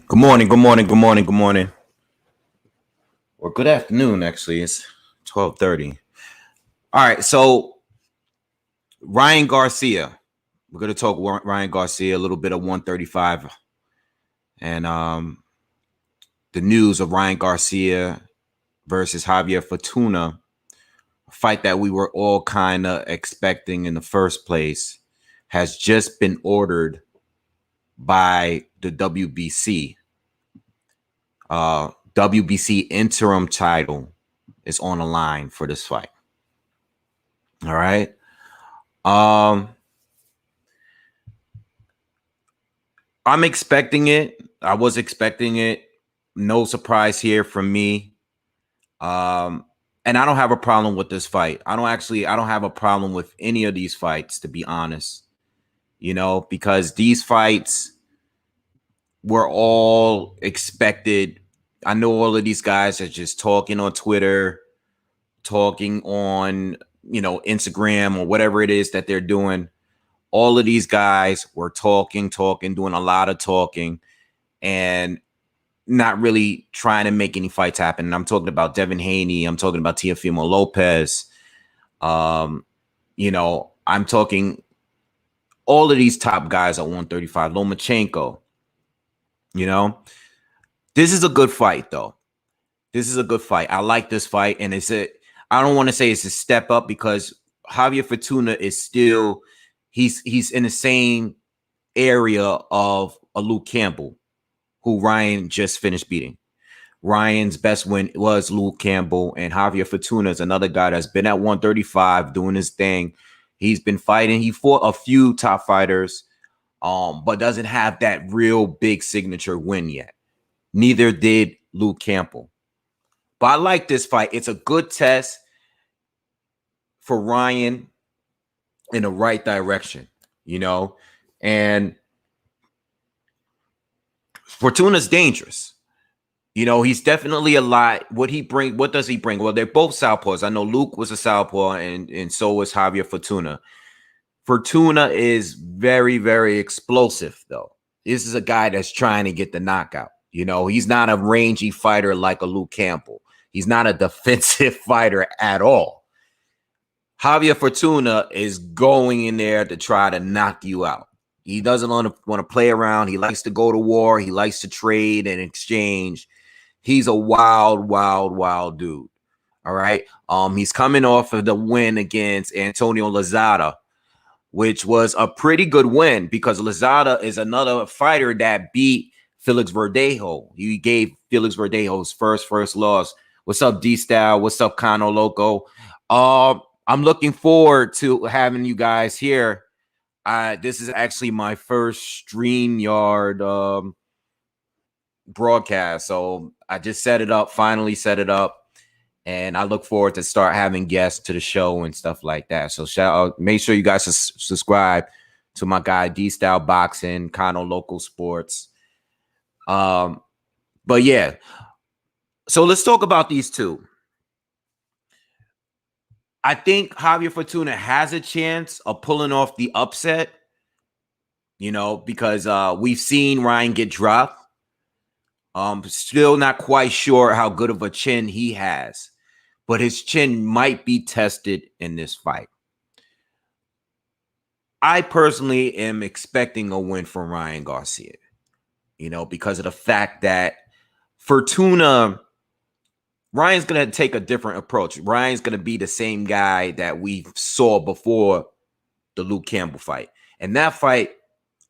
Good morning, good morning, good morning, good morning. Or good afternoon, actually. It's 12:30. All right, so Ryan Garcia. We're gonna talk Ryan Garcia, a little bit of 135 and the news of Ryan Garcia versus Javier Fortuna, a fight that we were all kind of expecting in the first place, has just been ordered by the WBC. WBC interim title is on the line for this fight. All right. Um, I'm expecting it. I was expecting it. No surprise here from me. And I don't have a problem with this fight. I don't have a problem with any of these fights, to be honest. Because these fights were all expected. I know all of these guys are just talking on Twitter, talking on, Instagram or whatever it is that they're doing. All of these guys were talking, doing a lot of talking, and not really trying to make any fights happen. And I'm talking about Devin Haney. I'm talking about Teofimo Lopez. I'm talking all of these top guys at 135. Lomachenko. This is a good fight, though. This is a good fight. I like this fight, and I don't want to say it's a step up because Javier Fortuna is still he's in the same area of a Luke Campbell, who Ryan just finished beating. Ryan's best win was Luke Campbell, and Javier Fortuna is another guy that's been at 135 doing his thing. He's been fighting. He fought a few top fighters, but doesn't have that real big signature win yet. Neither did Luke Campbell. But I like this fight. It's a good test for Ryan in the right direction, and Fortuna's dangerous. He's definitely a lot. What does he bring? Well, they're both southpaws. I know Luke was a southpaw, and so was Javier Fortuna. Fortuna is very, very explosive, though. This is a guy that's trying to get the knockout. He's not a rangy fighter like a Luke Campbell. He's not a defensive fighter at all. Javier Fortuna is going in there to try to knock you out. He doesn't want to play around. He likes to go to war. He likes to trade and exchange. He's a wild, wild, wild dude. All right. He's coming off of the win against Antonio Lozada, which was a pretty good win because Lozada is another fighter that beat Felix Verdejo. He gave Felix Verdejo's first loss. What's up, D-Style? What's up, Cano Loco? I'm looking forward to having you guys here. This is actually my first StreamYard broadcast. So I just finally set it up. And I look forward to start having guests to the show and stuff like that. So shout out, make sure you guys subscribe to my guy D-Style Boxing, Kano Local Sports. But yeah. So let's talk about these two. I think Javier Fortuna has a chance of pulling off the upset, because we've seen Ryan get dropped. Still not quite sure how good of a chin he has, but his chin might be tested in this fight. I personally am expecting a win from Ryan Garcia, because of the fact that Ryan's going to take a different approach. Ryan's going to be the same guy that we saw before the Luke Campbell fight. And that fight,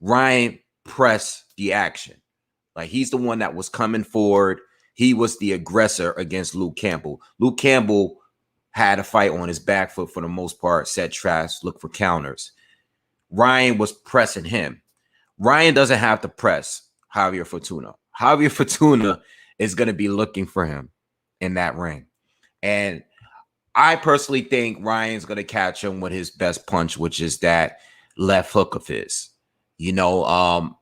Ryan pressed the action. Like, he's the one that was coming forward. He was the aggressor against Luke Campbell. Luke Campbell had a fight on his back foot for the most part, set traps, look for counters. Ryan was pressing him. Ryan doesn't have to press Javier Fortuna. Javier Fortuna is going to be looking for him in that ring. And I personally think Ryan's going to catch him with his best punch, which is that left hook of his. Javier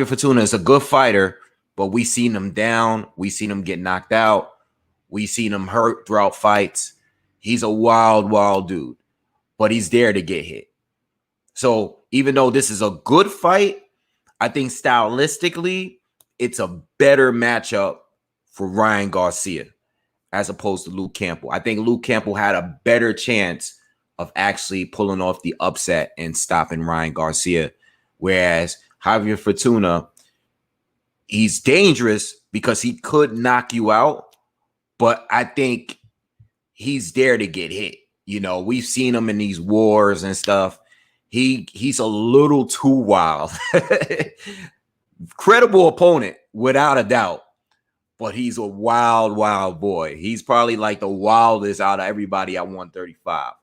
Fortuna is a good fighter, but we've seen him down. We've seen him get knocked out. We've seen him hurt throughout fights. He's a wild, wild dude, but he's there to get hit. So even though this is a good fight, I think stylistically it's a better matchup for Ryan Garcia as opposed to Luke Campbell. I think Luke Campbell had a better chance of actually pulling off the upset and stopping Ryan Garcia. Whereas Javier Fortuna, he's dangerous because he could knock you out, but I think he's there to get hit. You know, we've seen him in these wars and stuff. He's a little too wild. Credible opponent, without a doubt. But he's a wild, wild boy. He's probably like the wildest out of everybody at 135.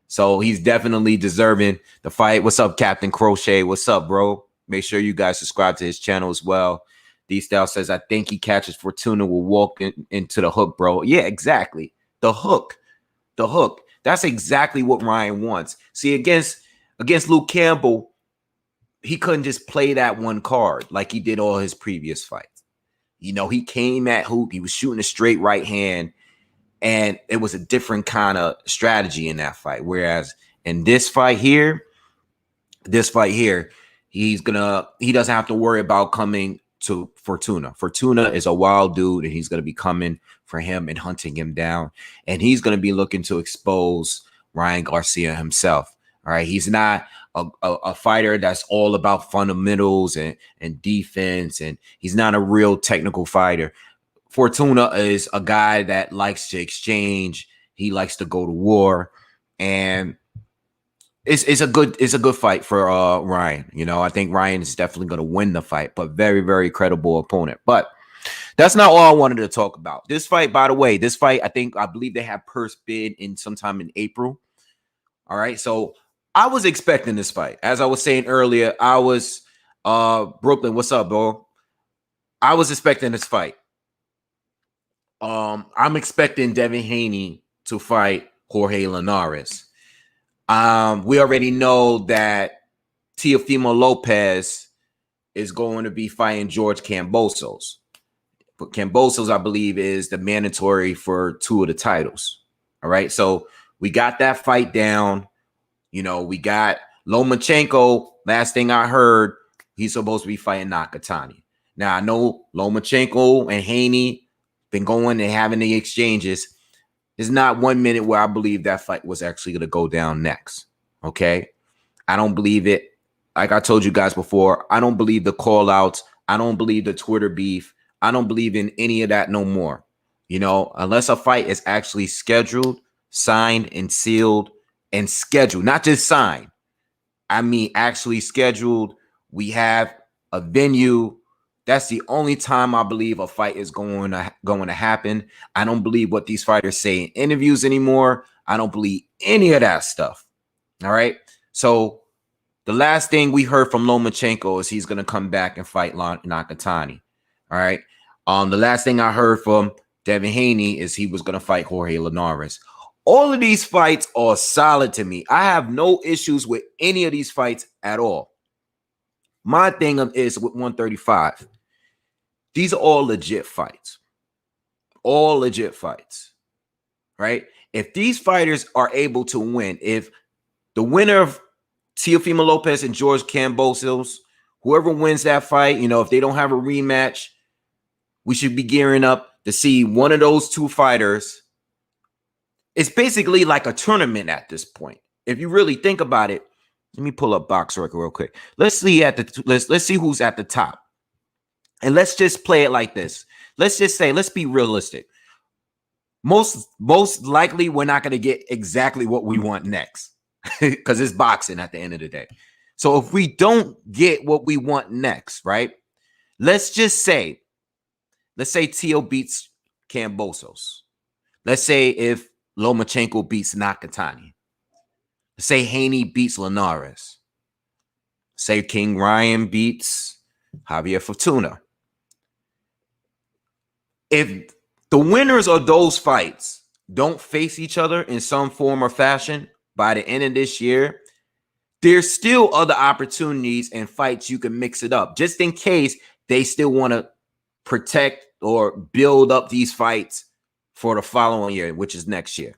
So he's definitely deserving the fight. What's up, Captain Crochet? What's up, bro? Make sure you guys subscribe to his channel as well. D-Style says, I think he catches Fortuna will walk into the hook, bro. Yeah, exactly. The hook. The hook. That's exactly what Ryan wants. See, against Luke Campbell, he couldn't just play that one card like he did all his previous fights. You know, he came at hoop. He was shooting a straight right hand, and it was a different kind of strategy in that fight. Whereas in this fight here, he doesn't have to worry about coming to Fortuna. Fortuna is a wild dude, and he's going to be coming for him and hunting him down. And he's going to be looking to expose Ryan Garcia himself. All right. He's not a fighter that's all about fundamentals and defense, and he's not a real technical fighter. Fortuna is a guy that likes to exchange. He likes to go to war, and it's a good fight for Ryan. You know, I think Ryan is definitely going to win the fight, but very, very credible opponent. But that's not all I wanted to talk about. This fight, by the way, I believe they have purse bid in sometime in April. All right, so I was expecting this fight. As I was saying earlier, I was Brooklyn. What's up, bro? I was expecting this fight. I'm expecting Devin Haney to fight Jorge Linares. We already know that Teofimo Lopez is going to be fighting George Kambosos. But Kambosos, I believe, is the mandatory for 2 of the titles. All right, so we got that fight down. You know, we got Lomachenko. Last thing I heard, he's supposed to be fighting Nakatani. Now, I know Lomachenko and Haney been going and having the exchanges. There's not 1 minute where I believe that fight was actually going to go down next. Okay? I don't believe it. Like I told you guys before, I don't believe the call-outs. I don't believe the Twitter beef. I don't believe in any of that no more. You know, unless a fight is actually scheduled, signed, and sealed, and scheduled, not just signed. I mean, actually scheduled. We have a venue. That's the only time I believe a fight is going to happen. I don't believe what these fighters say in interviews anymore. I don't believe any of that stuff. All right. So the last thing we heard from Lomachenko is he's going to come back and fight Nakatani. All right. The last thing I heard from Devin Haney is he was going to fight Jorge Linares. All of these fights are solid to me. I have no issues with any of these fights at all. My thing is with 135. These are all legit fights. All legit fights. Right? If these fighters are able to win, if the winner of Teofimo Lopez and George Kambosos, whoever wins that fight, you know, if they don't have a rematch, we should be gearing up to see one of those two fighters. It's basically like a tournament at this point. If you really think about it, let me pull up box record real quick. Let's see let's see who's at the top. And let's just play it like this. Let's just say, let's be realistic. Most likely we're not going to get exactly what we want next because it's boxing at the end of the day. So if we don't get what we want next, right? Let's say Teo beats Kambosos. Let's say if Lomachenko beats Nakatani. Say Haney beats Linares. Say King Ryan beats Javier Fortuna. If the winners of those fights don't face each other in some form or fashion by the end of this year, there's still other opportunities and fights you can mix it up just in case they still want to protect or build up these fights for the following year, which is next year.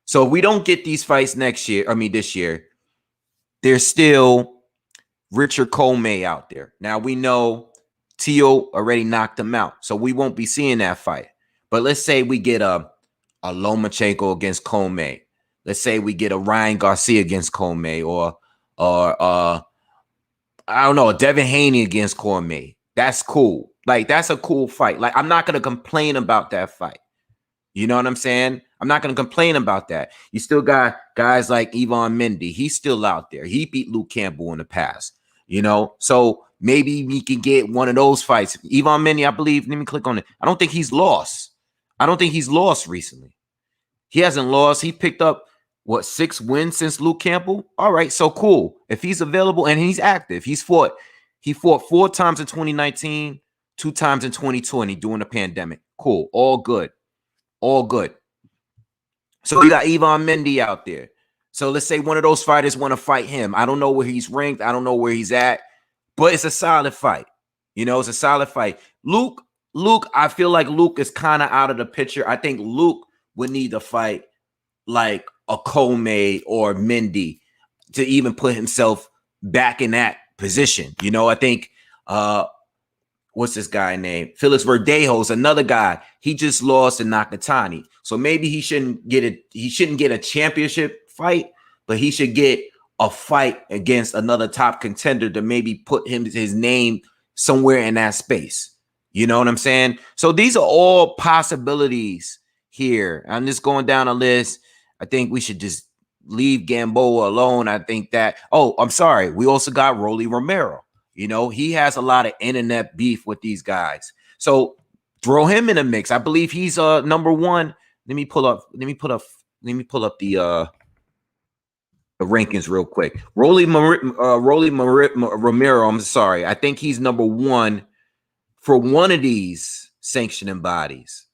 So if we don't get these fights this year, there's still Richard Comey out there. Now we know Teo already knocked him out, so we won't be seeing that fight. But let's say we get a Lomachenko against Comey. Let's say we get a Ryan Garcia against Comey, or I don't know, a Devin Haney against Comey. That's cool. Like, that's a cool fight. Like, I'm not gonna complain about that fight. You know what I'm saying? I'm not going to complain about that. You still got guys like Ivan Mendy. He's still out there. He beat Luke Campbell in the past, you know? So maybe we can get one of those fights. Ivan Mendy, I believe, let me click on it. I don't think he's lost. I don't think he's lost recently. He hasn't lost. He picked up, 6 wins since Luke Campbell? All right, so cool. If he's available and he's active, he fought 4 times in 2019, 2 times in 2020 during the pandemic. Cool, all good. All good. So you got Ivan Mendy out there. So let's say one of those fighters want to fight him. I don't know where he's ranked. I don't know where he's at, but it's a solid fight. You know, it's a solid fight. Luke, I feel like Luke is kind of out of the picture. I think Luke would need to fight like a Comey or Mendy to even put himself back in that position. You know, I think what's this guy named? Felix Verdejo's another guy. He just lost to Nakatani. So maybe he shouldn't get a championship fight, but he should get a fight against another top contender to maybe put his name somewhere in that space. You know what I'm saying? So these are all possibilities here. I'm just going down a list. I think we should just leave Gamboa alone. I think that, I'm sorry. We also got Rolly Romero. You know, he has a lot of internet beef with these guys. So throw him in the mix. I believe he's number 1. Let me pull up the rankings real quick. Rolly Romero, I'm sorry. I think he's number 1 for one of these sanctioning bodies.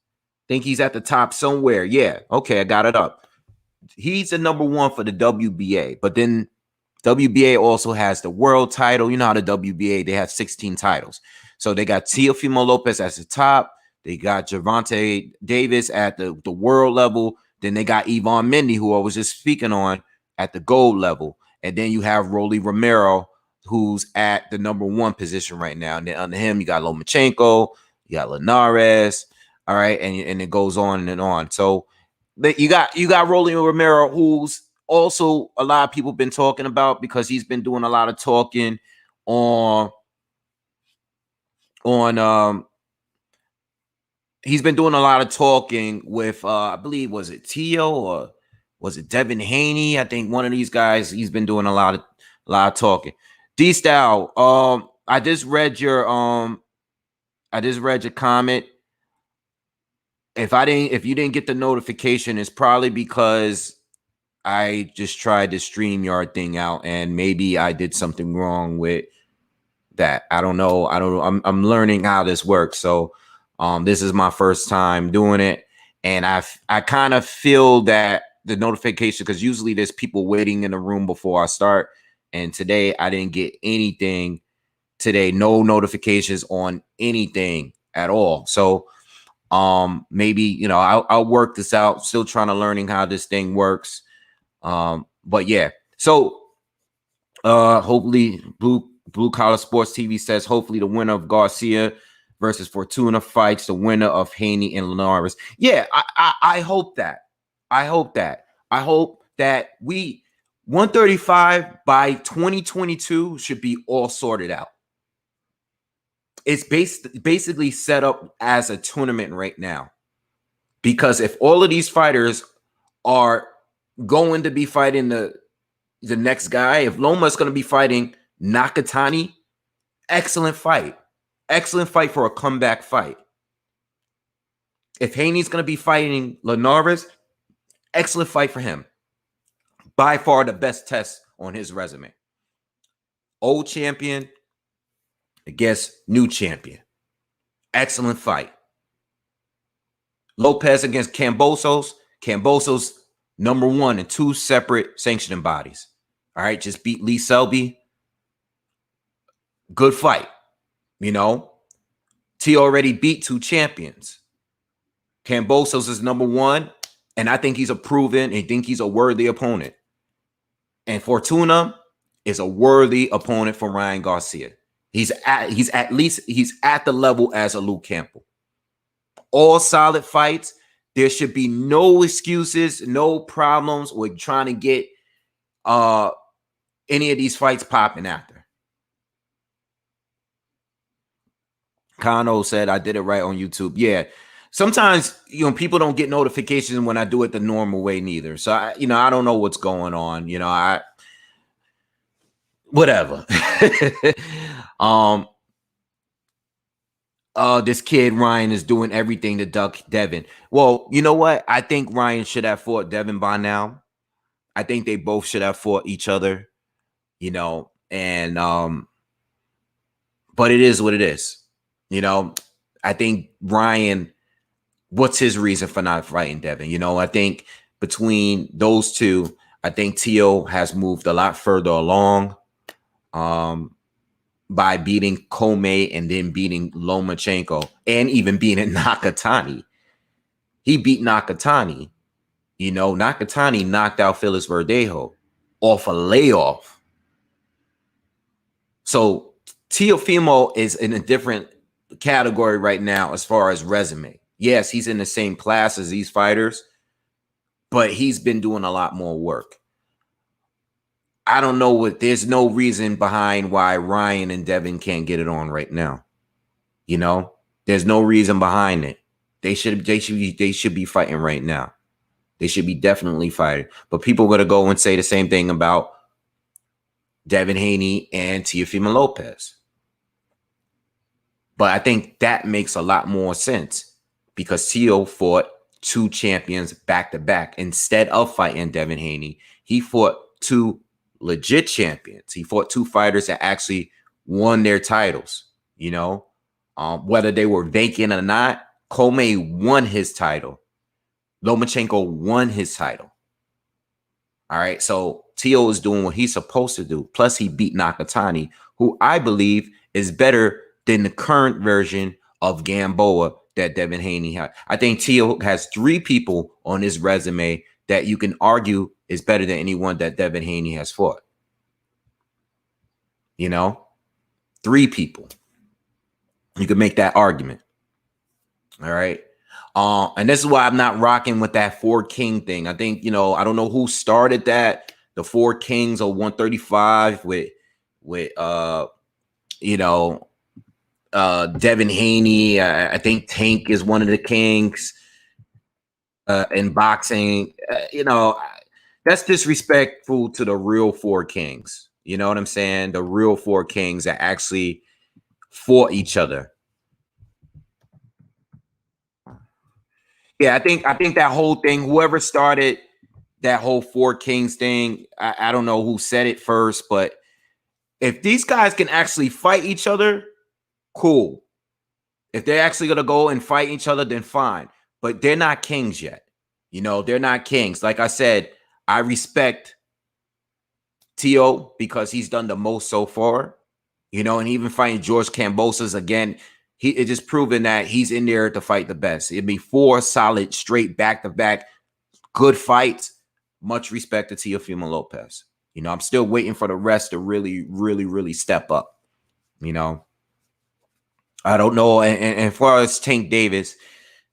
I think he's at the top somewhere. Yeah, okay, I got it up. He's the number 1 for the WBA, but then WBA also has the world title. You know how the WBA, they have 16 titles. So they got Teofimo Lopez at the top. They got Gervonta Davis at the world level. Then they got Ivan Mendy, who I was just speaking on, at the gold level. And then you have Rolly Romero, who's at the number 1 position right now. And then under him, you got Lomachenko, you got Linares, all right, and it goes on and on. So you got Rolly Romero, who's also a lot of people been talking about because he's been doing a lot of talking on he's been doing a lot of talking with I believe, was it Teo or was it Devin Haney? I think one of these guys, he's been doing a lot of talking. D-Style, I just read your comment. If you didn't get the notification, it's probably because I just tried the StreamYard thing out and maybe I did something wrong with that. I don't know. I'm learning how this works. So this is my first time doing it. And I kind of feel that the notification, because usually there's people waiting in the room before I start. And today I didn't get anything today. No notifications on anything at all. So maybe, you know, I'll work this out. Still trying to learning how this thing works. But yeah, so hopefully Blue Collar Sports TV says hopefully the winner of Garcia versus Fortuna fights the winner of Haney and Linares. Yeah, I hope that. I hope that we 135 by 2022 should be all sorted out. It's basically set up as a tournament right now, because if all of these fighters are going to be fighting the next guy, if Loma's going to be fighting Nakatani, excellent fight for a comeback fight. If Haney's going to be fighting Linares, excellent fight for him. By far the best test on his resume. Old champion against new champion. Excellent fight. Lopez against Kambosos. Kambosos number 1 in 2 separate sanctioning bodies. All right, just beat Lee Selby. Good fight. You know, T already beat 2 champions. Kambosos is number 1, and I think he's a proven, I think he's a worthy opponent. And Fortuna is a worthy opponent for Ryan Garcia. He's at least at the level as a Luke Campbell. All solid fights. There should be no excuses, no problems with trying to get any of these fights popping after. Kano said, I did it right on YouTube. Yeah. Sometimes, people don't get notifications when I do it the normal way neither. So, I don't know what's going on. Whatever. This kid Ryan is doing everything to duck Devin. Well, you know what? I think Ryan should have fought Devin by now. I think they both should have fought each other, and but it is what it is. I think Ryan, what's his reason for not fighting Devin? I think between those two, I think Teo has moved a lot further along. By beating Komei and then beating Lomachenko and even beating Nakatani. He beat Nakatani. Nakatani knocked out Felix Verdejo off a layoff. So Teofimo is in a different category right now as far as resume. Yes, he's in the same class as these fighters, but he's been doing a lot more work. I don't know there's no reason behind why Ryan and Devin can't get it on right now. There's no reason behind it. They should be fighting right now. They should be definitely fighting. But people are going to go and say the same thing about Devin Haney and Teofimo Lopez. But I think that makes a lot more sense because Teo fought two champions back to back. Instead of fighting Devin Haney, he fought two legit champions. He fought two fighters that actually won their titles, whether they were vacant or not. Komei won his title. Lomachenko won his title. All right. So Teo is doing what he's supposed to do. Plus he beat Nakatani, who I believe is better than the current version of Gamboa that Devin Haney had. I think Teo has three people on his resume that you can argue is better than anyone that Devin Haney has fought. Three people. You can make that argument. All right. And this is why I'm not rocking with that 4 King thing. I think, I don't know who started that. The 4 Kings of 135 with Devin Haney. I think Tank is one of the kings in boxing. That's disrespectful to the real 4 Kings. You know what I'm saying? The real 4 Kings that actually fought each other. Yeah, I think that whole thing, whoever started that whole 4 Kings thing, I don't know who said it first, but if these guys can actually fight each other, cool. If they're actually going to go and fight each other, then fine. But they're not kings yet. They're not kings. Like I said, I respect Teo because he's done the most so far, and even fighting George Kambosos again, it's just proven that he's in there to fight the best. It'd be 4 solid, straight, back-to-back, good fights. Much respect to Teofimo Lopez. I'm still waiting for the rest to really, really, really step up. I don't know. And as far as Tank Davis,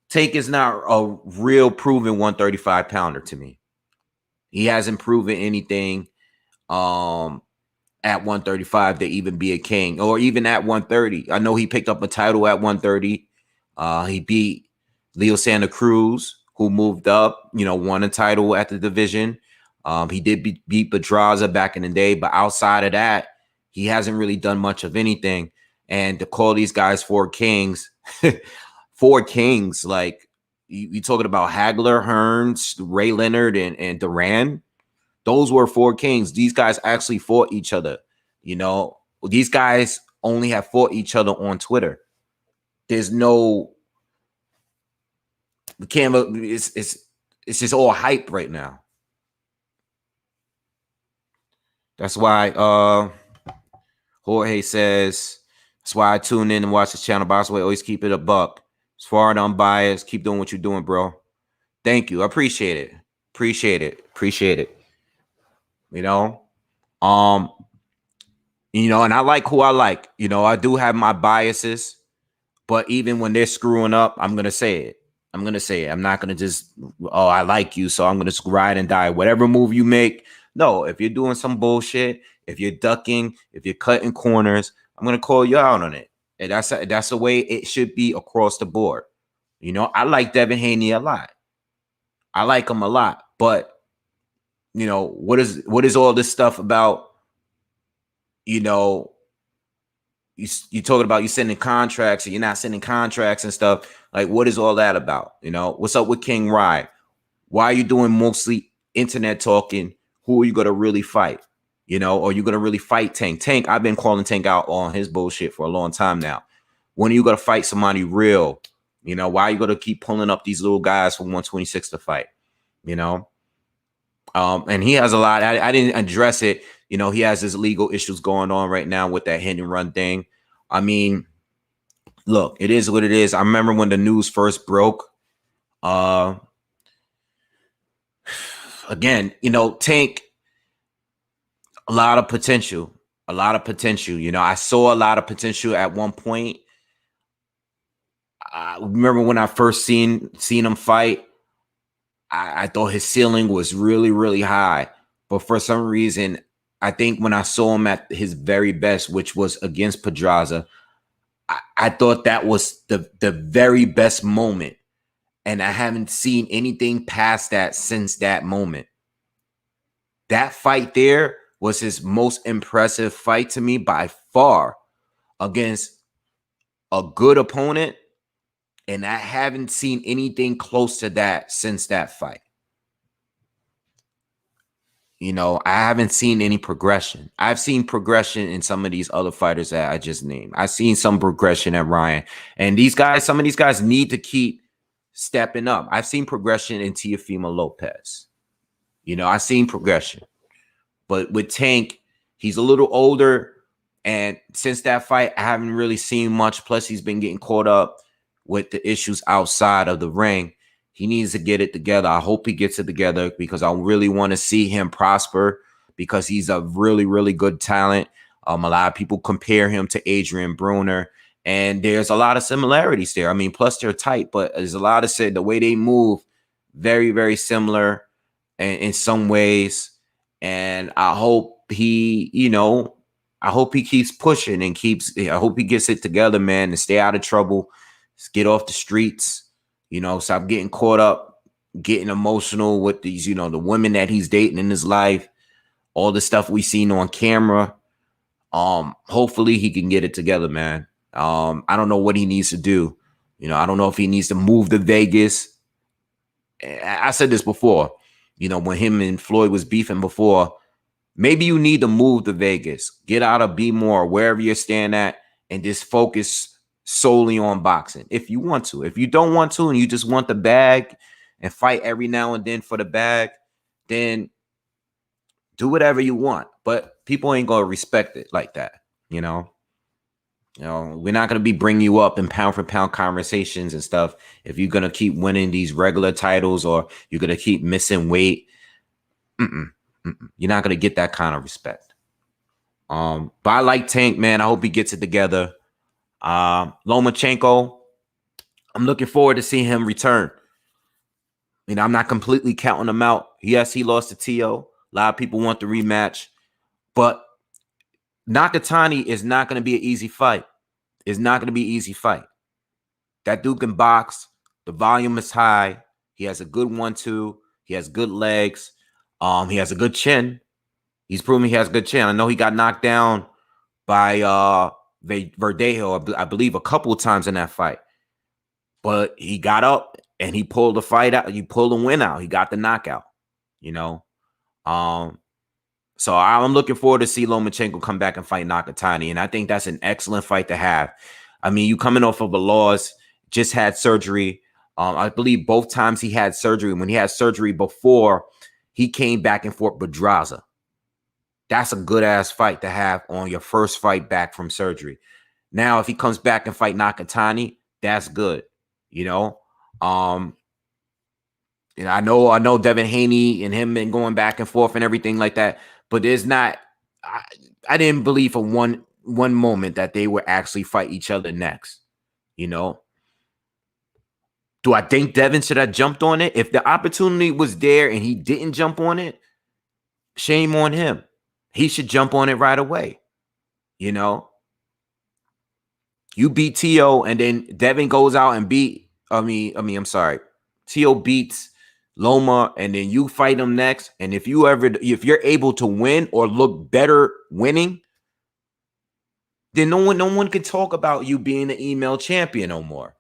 Tank is not a real proven 135 pounder to me. He hasn't proven anything at 135 to even be a king, or even at 130. I know he picked up a title at 130. He beat Leo Santa Cruz, who moved up, won a title at the division. He did beat Pedraza back in the day, but outside of that, he hasn't really done much of anything. And to call these guys 4 Kings, 4 Kings, like you talking about Hagler, Hearns, Ray Leonard, and Duran. Those were 4 Kings. These guys actually fought each other. These guys only have fought each other on Twitter. There's no, we can't. It's just all hype right now. That's why Jorge says, that's why I tune in and watch this channel. BoxingWave, always keep it a buck. As far as unbiased, keep doing what you're doing, bro. Thank you. I appreciate it. Appreciate it. And I like who I like. I do have my biases, but even when they're screwing up, I'm gonna say it. I'm not gonna just, oh, I like you, so I'm gonna just ride and die. Whatever move you make, no. If you're doing some bullshit, if you're ducking, if you're cutting corners, I'm gonna call you out on it. And that's the way it should be across the board. I like Devin Haney a lot. I like him a lot, but what is all this stuff about? You talking about you sending contracts and you're not sending contracts and stuff. Like, what is all that about? What's up with King Rye? Why are you doing mostly internet talking? Who are you gonna really fight? Or you gonna really fight Tank? Tank, I've been calling Tank out on his bullshit for a long time now. When are you gonna fight somebody real? Why are you gonna keep pulling up these little guys from 126 to fight? And he has a lot. I didn't address it. He has his legal issues going on right now with that hit and run thing. I mean, look, it is what it is. I remember when the news first broke. Again, Tank, a lot of potential. I saw a lot of potential at one point. I remember when I first seen him fight. I thought his ceiling was really, really high. But for some reason, I think when I saw him at his very best, which was against Pedraza, I thought that was the very best moment. And I haven't seen anything past that since that moment. That fight there was his most impressive fight to me by far, against a good opponent. And I haven't seen anything close to that since that fight. I haven't seen any progression. I've seen progression in some of these other fighters that I just named. I've seen some progression at Ryan. And some of these guys need to keep stepping up. I've seen progression in Teofimo Lopez. I've seen progression. But with Tank, he's a little older. And since that fight, I haven't really seen much. Plus, he's been getting caught up with the issues outside of the ring. He needs to get it together. I hope he gets it together, because I really want to see him prosper, because he's a really, really good talent. A lot of people compare him to Adrian Bruner, and there's a lot of similarities there. I mean, plus they're tight, but there's a lot of the way they move, very, very similar in some ways. And I hope he keeps pushing and I hope he gets it together, man, and stay out of trouble. Just get off the streets, stop getting caught up, getting emotional with these, the women that he's dating in his life, all the stuff we seen on camera. Hopefully he can get it together, man. I don't know what he needs to do. I don't know if he needs to move to Vegas. I said this before, when him and Floyd was beefing before, maybe you need to move to Vegas, get out of B More, wherever you're staying at, and just focus solely on boxing if you want to. If you don't want to and you just want the bag and fight every now and then for the bag, then do whatever you want. But people ain't gonna respect it like that. We're not gonna be bringing you up in pound for pound conversations and stuff if you're gonna keep winning these regular titles or you're gonna keep missing weight. You're not gonna get that kind of respect. But I like Tank, man. I hope he gets it together. Lomachenko, I'm looking forward to seeing him return. I'm not completely counting him out. Yes, he lost to Tio. A lot of people want the rematch, but Nakatani is not going to be an easy fight. It's not going to be an easy fight. That dude can box. The volume is high. He has a good 1-2. He has good legs. He has a good chin. He's proven he has a good chin. I know he got knocked down by Verdejo, I believe, a couple of times in that fight. But he got up and he pulled the fight out. He pulled the win out. He got the knockout, So I'm looking forward to see Lomachenko come back and fight Nakatani. And I think that's an excellent fight to have. I mean, you coming off of a loss, just had surgery. I believe both times he had surgery. When he had surgery before, he came back and forth with Pedraza. That's a good-ass fight to have on your first fight back from surgery. Now, if he comes back and fight Nakatani, that's good. I know Devin Haney and him been going back and forth and everything like that, but there's not. I didn't believe for one moment that they would actually fight each other next. You know, do I think Devin should have jumped on it? If the opportunity was there and he didn't jump on it, shame on him. He should jump on it right away. You know, you beat T.O. and then Devin goes out and I'm sorry. T.O. beats Loma and then you fight him next. And if you're able to win or look better winning, then no one can talk about you being an email champion no more.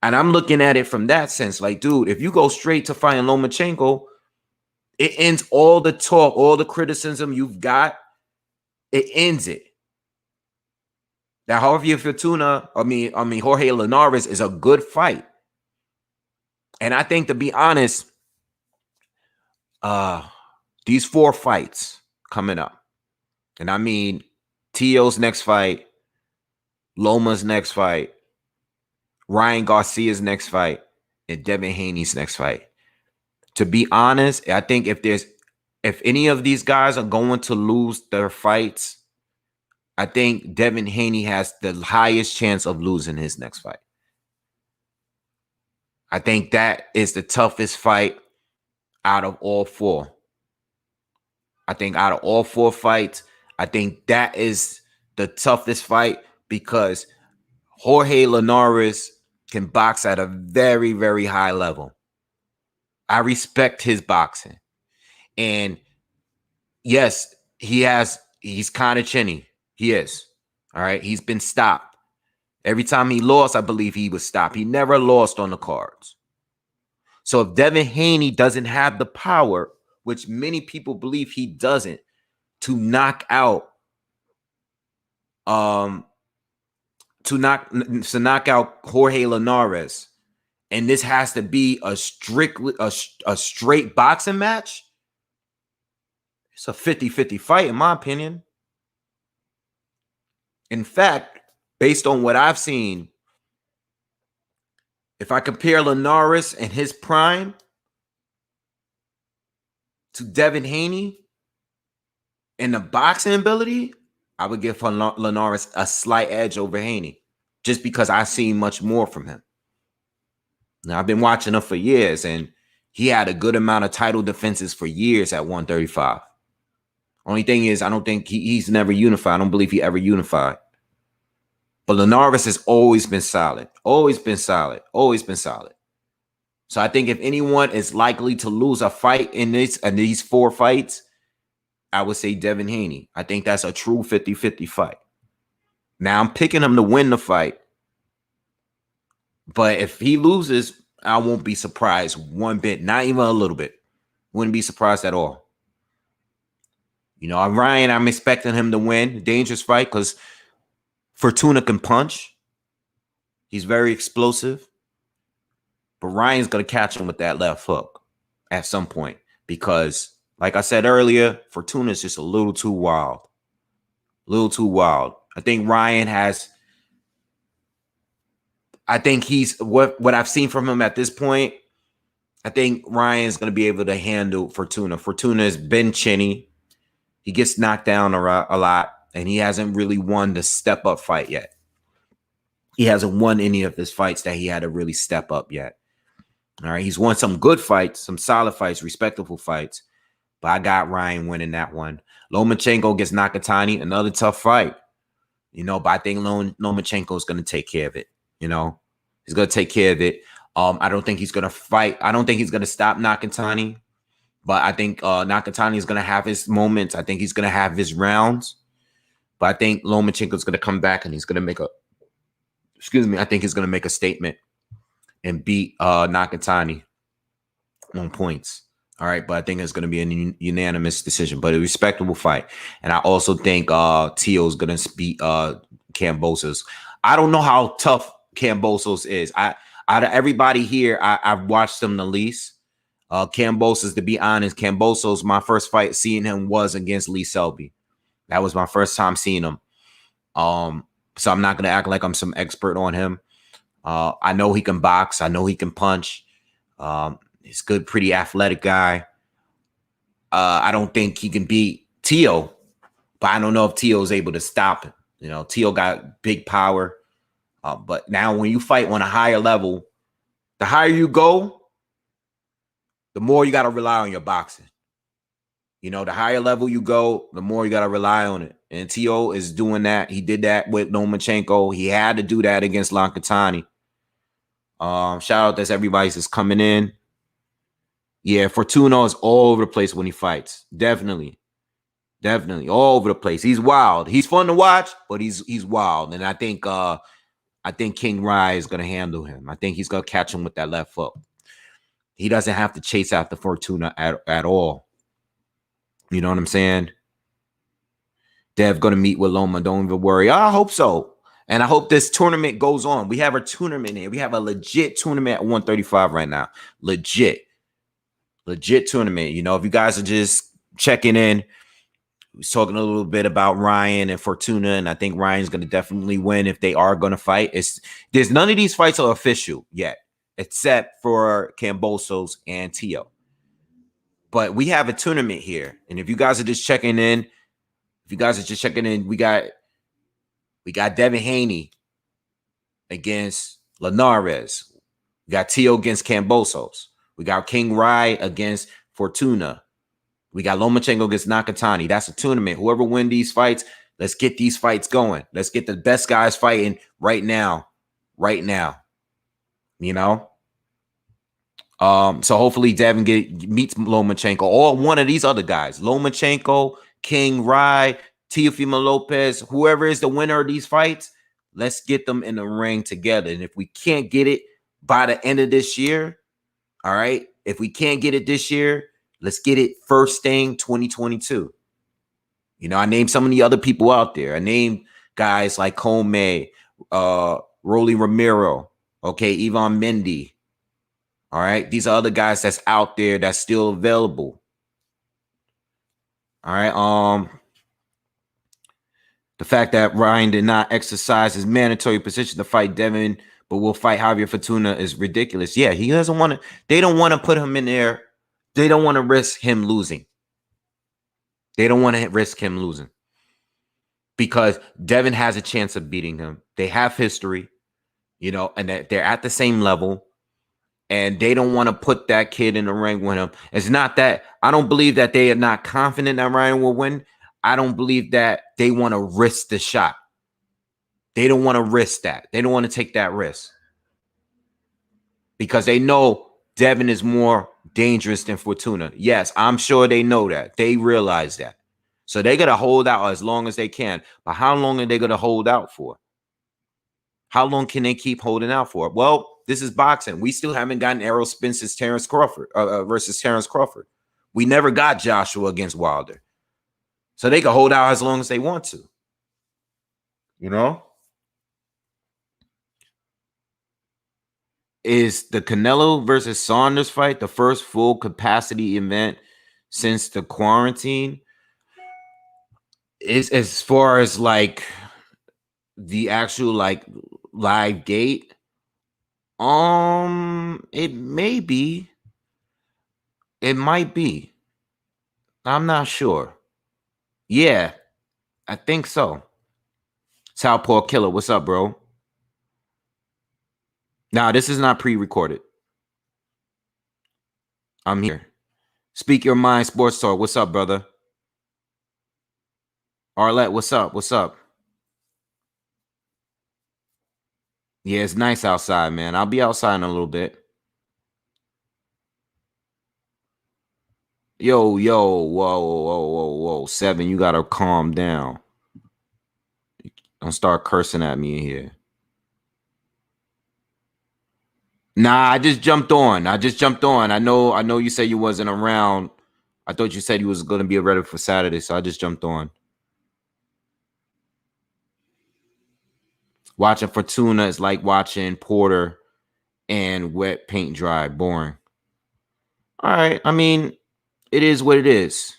And I'm looking at it from that sense. Like, dude, if you go straight to fighting Lomachenko, it ends all the talk, all the criticism you've got. It ends it. Now, Javier Fortuna, Jorge Linares is a good fight. And I think, to be honest, these 4 fights coming up, and I mean T.O.'s next fight, Loma's next fight, Ryan Garcia's next fight, and Devin Haney's next fight. To be honest, I think if any of these guys are going to lose their fights, I think Devin Haney has the highest chance of losing his next fight. I think that is the toughest fight out of all 4. I think out of all 4 fights, I think that is the toughest fight because Jorge Linares can box at a very, very high level. I respect his boxing. And yes, he's kind of chinny. He is. All right. He's been stopped. Every time he lost, I believe he was stopped. He never lost on the cards. So if Devin Haney doesn't have the power, which many people believe he doesn't, to knock out Jorge Linares, and this has to be a straight boxing match, it's a 50-50 fight, in my opinion. In fact, based on what I've seen, if I compare Linares and his prime to Devin Haney and the boxing ability, I would give Linares a slight edge over Haney just because I've seen much more from him. Now, I've been watching him for years, and he had a good amount of title defenses for years at 135. Only thing is, I don't think he's never unified. I don't believe he ever unified. But Linares has always been solid. Always been solid. Always been solid. So I think if anyone is likely to lose a fight in these 4 fights, I would say Devin Haney. I think that's a true 50-50 fight. Now, I'm picking him to win the fight. But if he loses, I won't be surprised one bit. Not even a little bit. Wouldn't be surprised at all. You know, Ryan, I'm expecting him to win. Dangerous fight because Fortuna can punch. He's very explosive. But Ryan's going to catch him with that left hook at some point because, like I said earlier, Fortuna is just a little too wild. A little too wild. I think Ryan has... I think he's... What I've seen from him at this point, I think Ryan's going to be able to handle Fortuna. Fortuna has been chinny. He gets knocked down a lot, and he hasn't really won the step-up fight yet. He hasn't won any of his fights that he had to really step up yet. All right, he's won some good fights, some solid fights, respectable fights, but I got Ryan winning that one. Lomachenko gets Nakatani, another tough fight, you know, but I think Lomachenko is going to take care of it, you know. He's going to take care of it. I don't think he's going to fight. I don't think he's going to stop Nakatani. But I think Nakatani is going to have his moments. I think he's going to have his rounds. But I think Lomachenko is going to come back and he's going to make I think he's going to make a statement and beat Nakatani on points. All right. But I think it's going to be a unanimous decision, but a respectable fight. And I also think Tio is going to beat Kambosos. I don't know how tough Kambosos is. Out of everybody here, I've watched him the least. Kambosos, to be honest, Kambosos, my first fight seeing him was against Lee Selby. That was my first time seeing him. So I'm not going to act like I'm some expert on him. I know he can box. I know he can punch. He's good, pretty athletic guy. I don't think he can beat Tio, But I don't know if Teo's able to stop him. You know, Teo got big power. But now when you fight on a higher level, the higher you go, the more you got to rely on your boxing. You know, the higher level you go, the more you got to rely on it. And Teo is doing that. He did that with Lomachenko. He had to do that against Lomachenko. Shout out to everybody that's coming in. Yeah, Fortuna is all over the place when he fights. Definitely. Definitely. All over the place. He's wild. He's fun to watch, but he's wild. And I think King Rye is gonna handle him. I think he's gonna catch him with that left foot. He doesn't have to chase after Fortuna at all. You know what I'm saying? Dev gonna meet with Loma. Don't even worry. I hope so. And I hope this tournament goes on. We have a tournament here. We have a legit tournament at 135 right now. Legit tournament. You know, if you guys are just checking in, we was talking a little bit about Ryan and Fortuna, and I think Ryan's going to definitely win if they are going to fight. There's none of these fights are official yet, except for Kambosos and Teo. But we have a tournament here, and if you guys are just checking in, we got Devin Haney against Linares. We got Teo against Kambosos. We got King Rye against Fortuna. We got Lomachenko against Nakatani. That's a tournament. Whoever wins these fights, let's get these fights going. Let's get the best guys fighting right now. Right now. You know? So hopefully Devin meets Lomachenko or one of these other guys. Lomachenko, King Rye, Teofimo Lopez, whoever is the winner of these fights, let's get them in the ring together. And if we can't get it by the end of this year, all right, if we can't get it this year, let's get it first thing 2022. You know, I named some of the other people out there. I named guys like Comey, Rolly Romero, okay, Ivan Mendy. All right, these are other guys that's out there that's still available. All right, the fact that Ryan did not exercise his mandatory position to fight Devin, but will fight Javier Fortuna is ridiculous. Yeah, he doesn't want to. They don't want to put him in there. They don't want to risk him losing. They don't want to risk him losing because Devin has a chance of beating him. They have history, you know, and they're at the same level, and they don't want to put that kid in the ring with him. It's not that I don't believe that they are not confident that Ryan will win. I don't believe that they want to risk the shot. They don't want to risk that. They don't want to take that risk because they know Devin is more dangerous than Fortuna. Yes, I'm sure they know that. They realize that. So they're going to hold out as long as they can. But how long are they going to hold out for? How long can they keep holding out for? Well, this is boxing. We still haven't gotten Errol Spence's Terrence Crawford versus Terrence Crawford. We never got Joshua against Wilder. So they can hold out as long as they want to. You know? Is the Canelo versus Saunders fight the first full capacity event since the quarantine? Is as far as like the actual like live gate? It may be. It might be. I'm not sure. Yeah, I think so. Southpaw Killer, what's up, bro? Nah, this is not pre-recorded. I'm here. Speak Your Mind Sports Talk. What's up, brother? Arlette, what's up? What's up? Yeah, it's nice outside, man. I'll be outside in a little bit. Yo, whoa. 7, you gotta calm down. Don't start cursing at me in here. Nah, I just jumped on. I know you said you wasn't around. I thought you said you was gonna be ready for Saturday, so I just jumped on. Watching Fortuna is like watching Porter and wet paint dry. Boring. All right. I mean, it is what it is.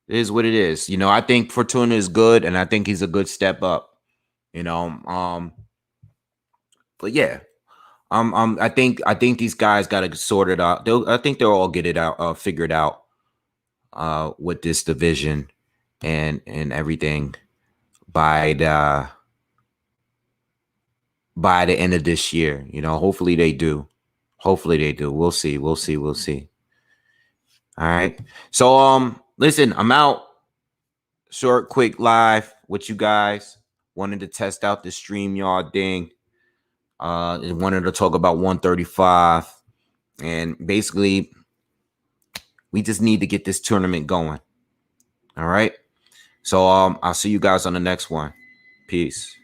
It is what it is. You know, I think Fortuna is good, and I think he's a good step up. You know, but yeah, I think these guys got to sort it out. I think they'll all get it out, figured out. with this division and everything by the end of this year. You know, hopefully they do. Hopefully they do. We'll see. We'll see. We'll see. All right. So listen, I'm out. Short, quick live with you guys. Wanted to test out the StreamYard thing. And wanted to talk about 135. And basically, we just need to get this tournament going. All right. So I'll see you guys on the next one. Peace.